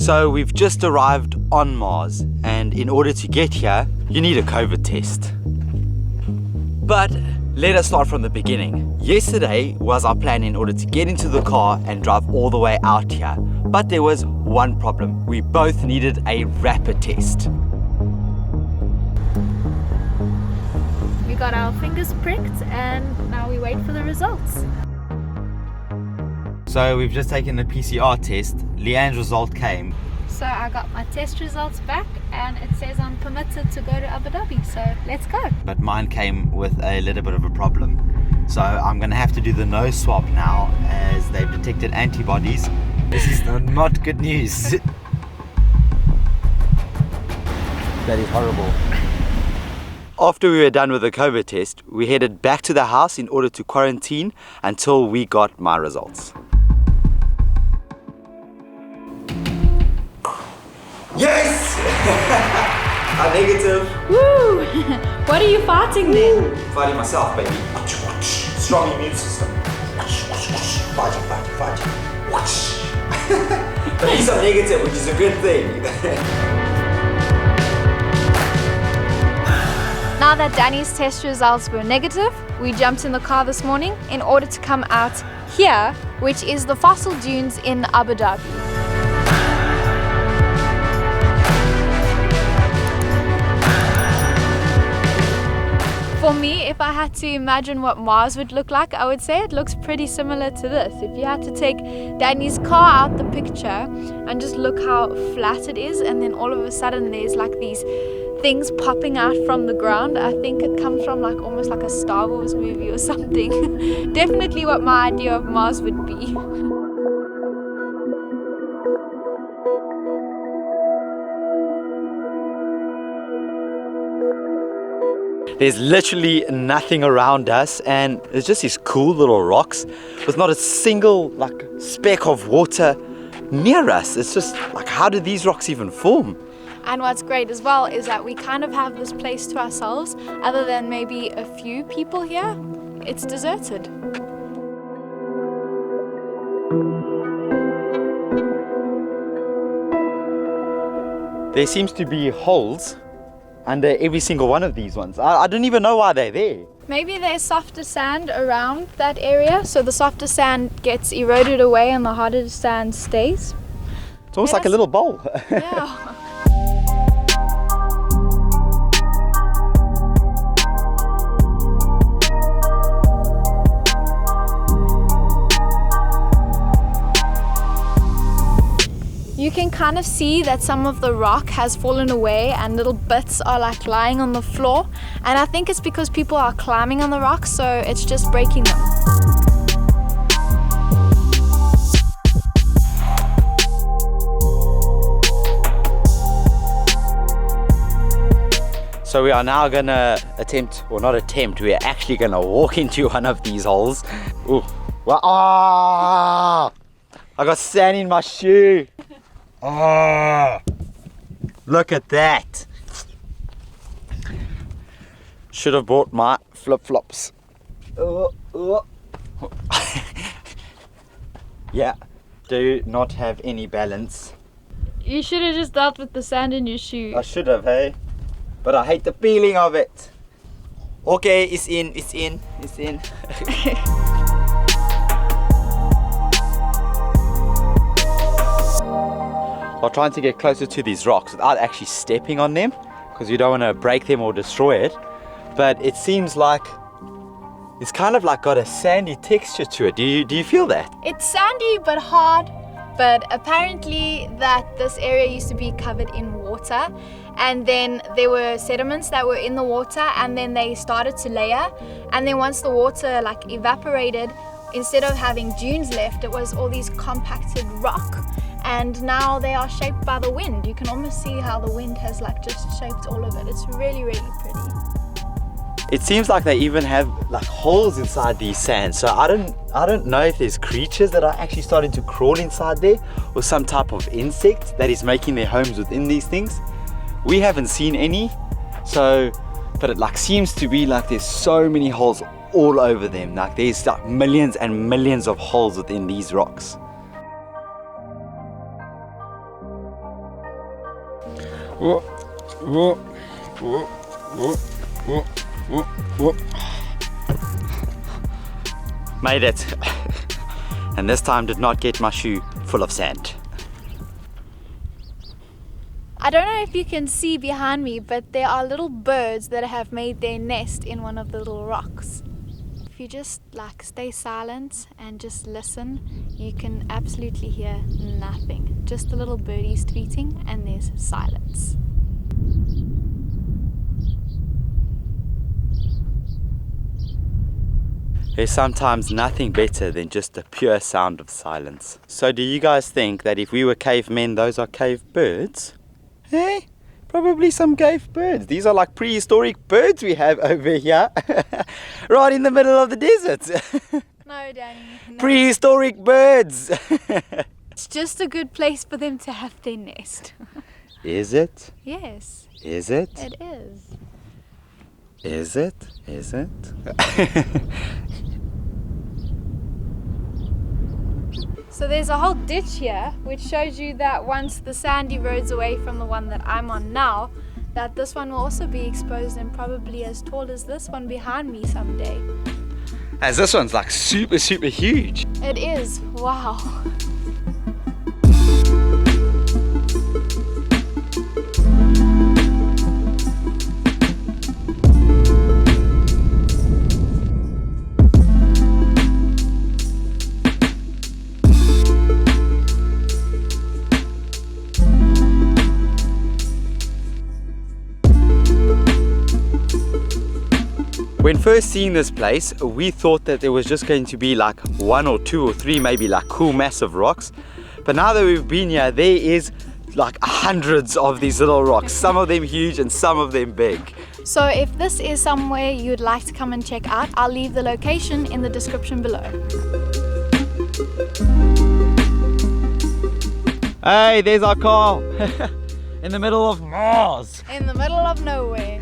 So we've just arrived on Mars, and in order to get here, you need a COVID test. But let us start from the beginning. Yesterday was our plan in order to get into the car and drive all the way out here. But there was one problem. We both needed a rapid test. We got our fingers pricked and now we wait for the results. So we've just taken the PCR test. Leanne's result came. So I got my test results back and it says I'm permitted to go to Abu Dhabi, so let's go. But mine came with a little bit of a problem. So I'm gonna have to do the nose swab now as they've detected antibodies. This is not good news. That is horrible. After we were done with the COVID test, we headed back to the house in order to quarantine until we got my results. Yes! I'm negative. Woo! What are you fighting then? Fighting myself, baby. Strong immune system. Fighting. At least I'm negative, which is a good thing. Now that Danny's test results were negative, we jumped in the car this morning in order to come out here, which is the fossil dunes in Abu Dhabi. For me, if I had to imagine what Mars would look like, I would say it looks pretty similar to this. If you had to take Danny's car out the picture and just look how flat it is, and then all of a sudden there's like these things popping out from the ground. I think it comes from like almost like a Star Wars movie or something. Definitely what my idea of Mars would be. There's literally nothing around us, and there's just these cool little rocks with not a single like speck of water near us. It's just like, how did these rocks even form? And what's great as well is that we kind of have this place to ourselves. Other than maybe a few people here, it's deserted. There seems to be holes under every single one of these ones. I don't even know why they're there. Maybe there's softer sand around that area, so the softer sand gets eroded away and the harder sand stays. It's almost like a little bowl. Yeah. You can kind of see that some of the rock has fallen away and little bits are like lying on the floor, and I think it's because people are climbing on the rocks, so it's just breaking them. So we are now gonna we are actually gonna walk into one of these holes. Ooh, well, I got sand in my shoe. Oh, look at that. Should have bought my flip-flops. Yeah, do not have any balance. You should have just dealt with the sand in your shoe. I should have, hey? But I hate the feeling of it. Okay, it's in. While trying to get closer to these rocks without actually stepping on them, because you don't want to break them or destroy it. But it seems like it's kind of like got a sandy texture to it. Do you feel that? It's sandy but hard, but apparently that this area used to be covered in water, and then there were sediments that were in the water, and then they started to layer, and then once the water like evaporated, instead of having dunes left, it was all these compacted rock. And now they are shaped by the wind. You can almost see how the wind has like just shaped all of it. It's really, really pretty. It seems like they even have like holes inside these sands. So I don't know if there's creatures that are actually starting to crawl inside there, or some type of insect that is making their homes within these things. We haven't seen any. So, but it like seems to be like there's so many holes all over them. Like there's like millions and millions of holes within these rocks. Whoa, whoa, whoa, whoa, whoa, whoa, whoa. Made it. And this time did not get my shoe full of sand. I don't know if you can see behind me, but there are little birds that have made their nest in one of the little rocks. If you just like stay silent and just listen, you can absolutely hear nothing. Just the little birdies tweeting and there's silence. There's sometimes nothing better than just the pure sound of silence. So do you guys think that if we were cavemen, those are cave birds? Hey, probably some cave birds. These are like prehistoric birds we have over here. Right in the middle of the desert. No, Danny. No. Prehistoric birds. It's just a good place for them to have their nest. Is it? Yes. Is it? It is. Is it? Is it? So there's a whole ditch here which shows you that once the sandy road's away from the one that I'm on now, that this one will also be exposed and probably as tall as this one behind me someday. As this one's like super huge. It is, wow. When first seeing this place, we thought that there was just going to be like 1 or 2 or 3 maybe like cool massive rocks. But now that we've been here, there is like hundreds of these little rocks, some of them huge and some of them big. So if this is somewhere you'd like to come and check out, I'll leave the location in the description below. Hey, there's our car in the middle of Mars. In the middle of nowhere.